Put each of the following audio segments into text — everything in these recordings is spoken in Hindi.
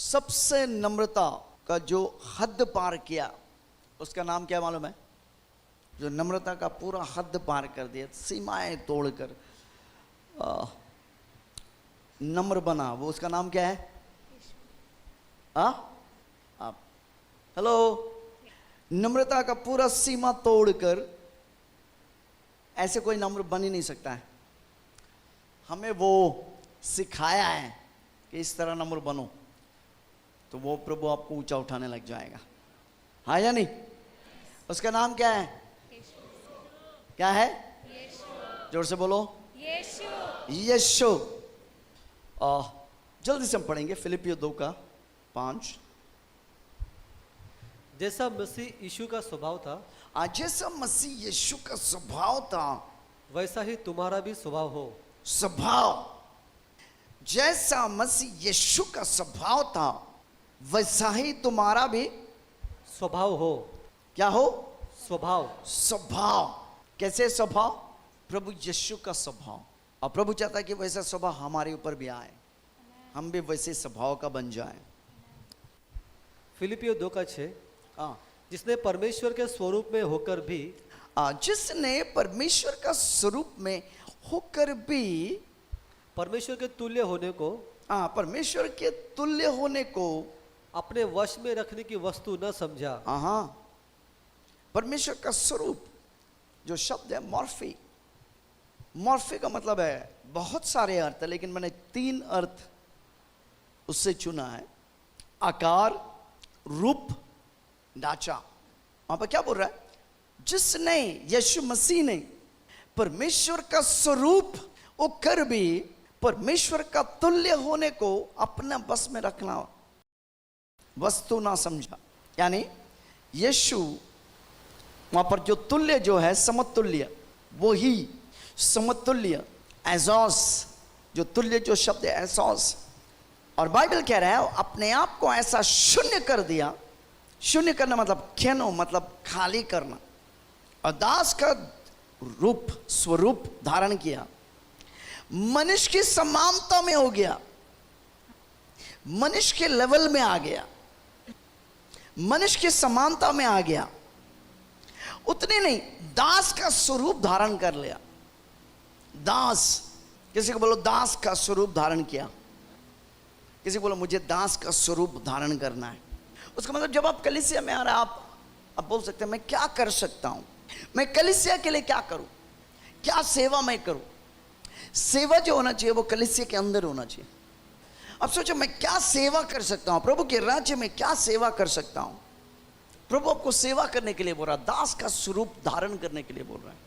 सबसे नम्रता का जो हद पार किया उसका नाम क्या मालूम है? जो नम्रता का पूरा हद पार कर दिया, सीमाएं तोड़कर नम्र बना, वो उसका नाम क्या है? आप हेलो, नम्रता का पूरा सीमा तोड़कर ऐसे कोई नम्र बन ही नहीं सकता है। हमें वो सिखाया है कि इस तरह नम्र बनो, तो वो प्रभु आपको ऊंचा उठाने लग जाएगा। हाँ या नहीं? उसका नाम क्या है? क्या है? जोर से बोलो, यीशु। यीशु। जल्दी से हम पढ़ेंगे फिलिपियो 2:5। जैसा मसीह यीशु का स्वभाव था, जैसा मसीह यीशु का स्वभाव था वैसा ही तुम्हारा भी स्वभाव हो। स्वभाव, जैसा मसीह यीशु का स्वभाव था वैसा ही तुम्हारा भी स्वभाव हो। क्या हो? स्वभाव। स्वभाव। कैसे स्वभाव? प्रभु यीशु का स्वभाव। और प्रभु चाहता है कि वैसा स्वभाव हमारे ऊपर भी आए, हम भी वैसे स्वभाव का बन जाए। फिलिपियो 2:6, जिसने परमेश्वर के स्वरूप में होकर भी, जिसने परमेश्वर का स्वरूप में होकर भी परमेश्वर के तुल्य होने को, परमेश्वर के तुल्य होने को अपने वश में रखने की वस्तु न समझा। परमेश्वर का स्वरूप, जो शब्द है मॉर्फी, मॉर्फी का मतलब है बहुत सारे अर्थ है, लेकिन मैंने 3 अर्थ उससे चुना है। आकार, रूप, ढांचा। वहां पर क्या बोल रहा है? जिसने, यीशु मसीह ने परमेश्वर का स्वरूप होकर भी परमेश्वर का तुल्य होने को अपने बस में रखना वस्तु ना समझा। यानी यीशु वहां पर जो तुल्य जो है, समतुल्य, वो ही समतुल्य, एजोस, जो तुल्य जो शब्द है एजोस। और बाइबल कह रहा है अपने आप को ऐसा शून्य कर दिया। शून्य करना मतलब खेनो, मतलब खाली करना। और दास का रूप, स्वरूप धारण किया, मनुष्य की समानता में हो गया, मनुष्य के लेवल में आ गया, मनुष्य की समानता में आ गया। उतने नहीं, दास का स्वरूप धारण कर लिया। दास, किसी को बोलो दास का स्वरूप धारण किया। किसी को बोलो मुझे दास का स्वरूप धारण करना है। उसका मतलब जब आप कलीसिया में आ रहे, आप बोल सकते हैं मैं क्या कर सकता हूं, मैं कलीसिया के लिए क्या करूं, क्या सेवा मैं करूं। सेवा जो होना चाहिए वो कलीसिया के अंदर होना चाहिए। अब सोचो मैं क्या सेवा कर सकता हूं, प्रभु के राज्य में क्या सेवा कर सकता हूं। प्रभु आपको सेवा करने के लिए बोल रहा है, दास का स्वरूप धारण करने के लिए बोल रहा है।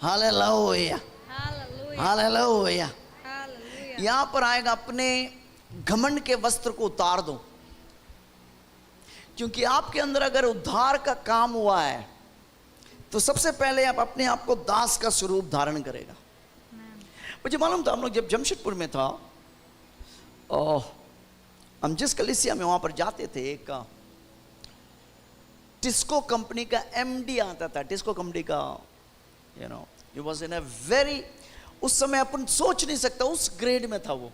Hallelujah, hallelujah. यहां पर आएगा, अपने घमंड के वस्त्र को उतार दो, क्योंकि आपके अंदर अगर उद्धार का काम हुआ है तो सबसे पहले आप अपने आप को दास का स्वरूप धारण करेगा। मुझे मालूम था, हम लोग जब जमशेदपुर में था, हम जिस कलीसिया में वहां पर जाते थे, एक टिस्को कंपनी का एमडी आता था। टिस्को कंपनी का, you know, he was in a very, उस समय अपन सोच नहीं सकता उस ग्रेड में था वो।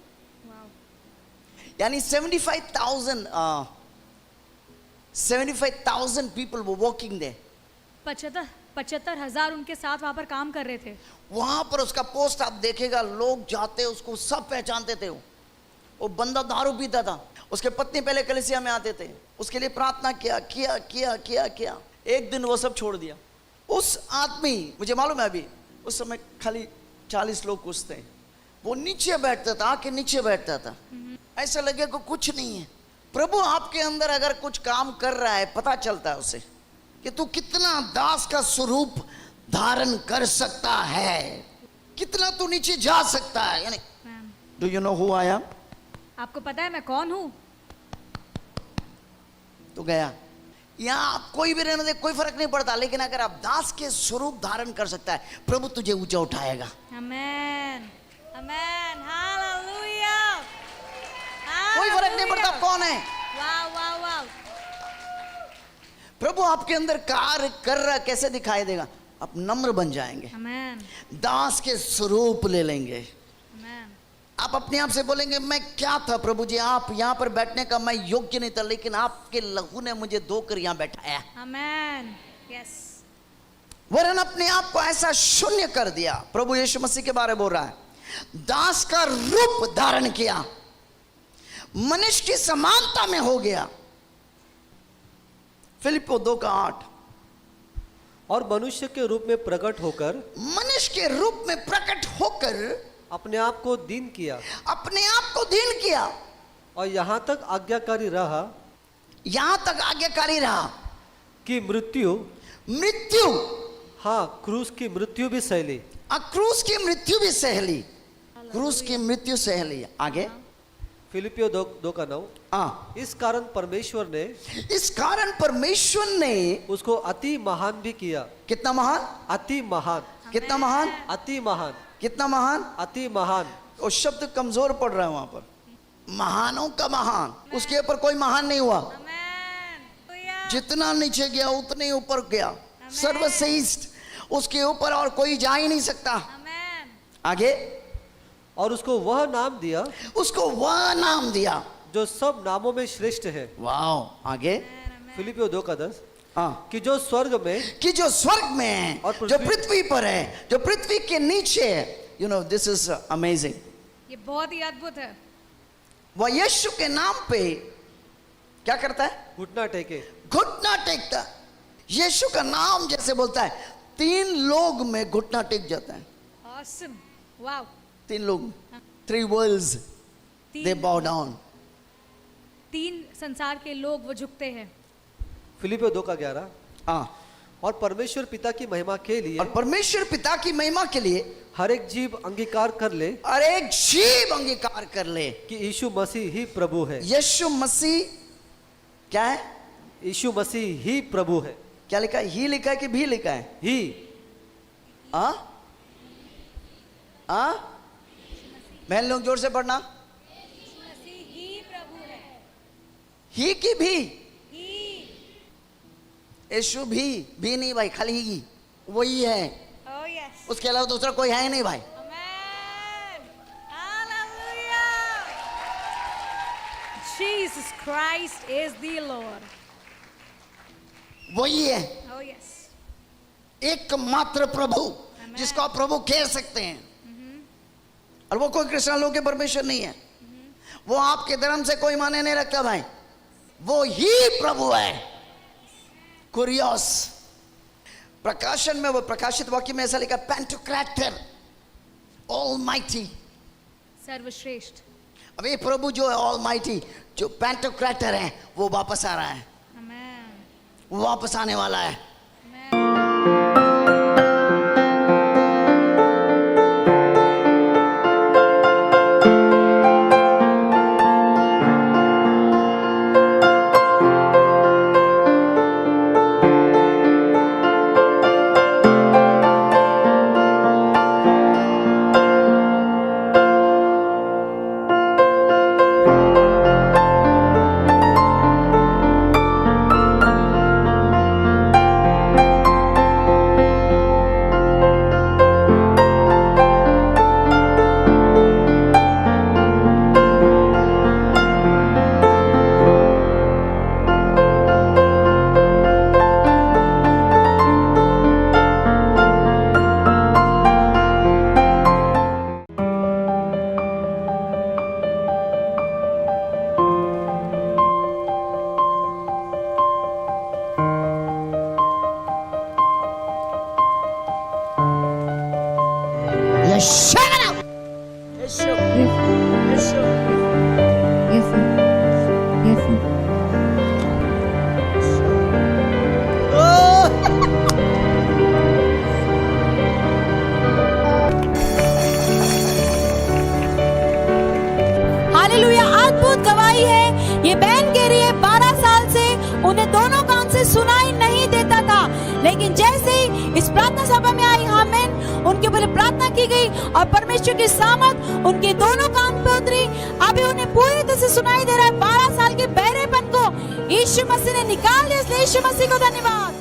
यानी 75,000 पीपल वो वर्किंग दे। 75,000 उनके साथ वहां पर काम कर रहे थे। वहां पर उसका पोस्ट आप देखेगा, लोग जाते उसको सब पहचानते थे। वो बंदा दारू पीता था, उसके पत्नी पहले कलीसिया में आते थे, उसके लिए प्रार्थना किया किया किया किया किया। एक दिन वो सब छोड़ दिया। उस आदमी, मुझे मालूम है अभी, उस समय खाली 40 लोग कुछ थे, वो नीचे बैठता था, आके नीचे बैठता था, ऐसा लगे को कुछ नहीं है। प्रभु आपके अंदर अगर कुछ काम कर रहा है, पता चलता है उसे कि तू कितना दास का स्वरूप धारण कर सकता है, कितना तू नीचे जा सकता है। यानी do you know who I am? आपको पता है मैं कौन हूं? तो गया, यहां आप कोई भी रहने दे, कोई फर्क नहीं पड़ता, लेकिन अगर आप दास के स्वरूप धारण कर सकता है, प्रभु तुझे ऊंचा उठाएगा। आमेन, आमेन, हालेलुया। कोई फर्क नहीं पड़ता कौन है। वाह वाह वाह। प्रभु आपके अंदर कार्य कर रहा, कैसे दिखाई देगा? आप नम्र बन जाएंगे, आमेन, दास के स्वरूप ले लेंगे। आमेन। आप अपने आप से बोलेंगे मैं क्या था प्रभु जी, आप यहाँ पर बैठने का मैं योग्य नहीं था, लेकिन आपके लहू ने मुझे धोकर यहाँ बैठाया। Amen. Yes. वरन अपने आप को ऐसा शून्य कर दिया। प्रभु यीशु मसीह के बारे में बोल रहा है, दास का रूप धारण किया, मनुष्य की समानता में हो गया। फिलिप्पो 2:8। और मनुष्य के रूप में प्रकट होकर, मनुष्य के रूप में प्रकट होकर अपने आप को दीन किया, अपने आप को दीन किया, और यहाँ तक आज्ञाकारी रहा यहां तक आज्ञाकारी रहा कि मृत्यु, हाँ, क्रूस की मृत्यु भी सह ली। क्रूस की मृत्यु भी सह ली, क्रूस की मृत्यु सह ली। आगे फिलिपियो 2:9। इस कारण परमेश्वर ने, इस कारण परमेश्वर ने उसको अति महान भी किया। कितना महान? अति महान। कितना महान? अति महान। कितना महान? अति महान। वो शब्द कमजोर पड़ रहा है वहां पर। महानों का महान, उसके ऊपर कोई महान नहीं हुआ। Amen. Hallelujah. जितना नीचे गया उतने ही ऊपर गया, सर्वश्रेष्ठ, उसके ऊपर और कोई जा ही नहीं सकता। Amen. आगे, और उसको वह नाम दिया, उसको वह नाम दिया जो सब नामों में श्रेष्ठ है। वाह। आगे, फिलिपियो 2:10। हाँ, कि जो स्वर्ग में, कि जो स्वर्ग में है, और जो पृथ्वी पर है, जो पृथ्वी के नीचे है। You know this is amazing. ये बहुत ही अद्भुत है। वह यीशु के नाम पे क्या करता है? घुटना टेके। घुटना टेकता है। यीशु का नाम जैसे बोलता है, 3 लोग में घुटना टेक जाता है। Awesome. Wow. 3 लोग, 3 worlds they bow down. 3 संसार के लोग वो झुकते हैं। फिलिपियो 2:11। हाँ, और परमेश्वर पिता की महिमा के लिए, और परमेश्वर पिता की महिमा के लिए हर एक जीव अंगीकार कर ले और एक जीव अंगीकार कर ले कि यीशु मसीह ही प्रभु है। यीशु मसीह क्या है? यीशु मसीह ही प्रभु है। क्या लिखा है? ही लिखा है कि भी लिखा है? ही। हाँ, बहन लोग जोर से पढ़ना। मसीह ही प्रभु है। ही की भी? ही। यीशु भी नहीं भाई, खाली ही वही है, Oh yes. उसके अलावा दूसरा कोई है ही नहीं भाई। Amen. Hallelujah. Jesus Christ is the Lord. वही है Oh yes. एकमात्र प्रभु, जिसको आप प्रभु कह सकते हैं। और वो कोई कृष्ण लोग के परमेश्वर नहीं है, वो आपके धर्म से कोई माने नहीं रखता भाई, वो ही प्रभु है। कुरियोस, प्रकाशन में, वो प्रकाशित वाक्य में ऐसा लिखा, पेंटोक्रेटर, ऑलमाइटी, सर्वश्रेष्ठ। अब ये प्रभु जो है ऑलमाइटी, जो पेंटोक्रेटर है, वो वापस आ रहा है, Amen. वो वापस आने वाला है। Amen. Shut it up! Yeshua. Yeshua. Yes, sir. Yes, sir. Hallelujah. अद्भुत गवाही है। ये बहन कह रही है 12 साल से उन्हें दोनों कान से सुनाई नहीं देता था, लेकिन जैसे ही इस प्रार्थना सभा में आई, आमीन, उनके ऊपर प्रार्थना की गई और परमेश्वर की सामर्थ उनके दोनों कान पे उतरी। अभी उन्हें पूरी तरह से सुनाई दे रहा है। 12 साल के बहरेपन को यीशु मसीह ने निकाल दिया। इसलिए यीशु मसीह को धन्यवाद।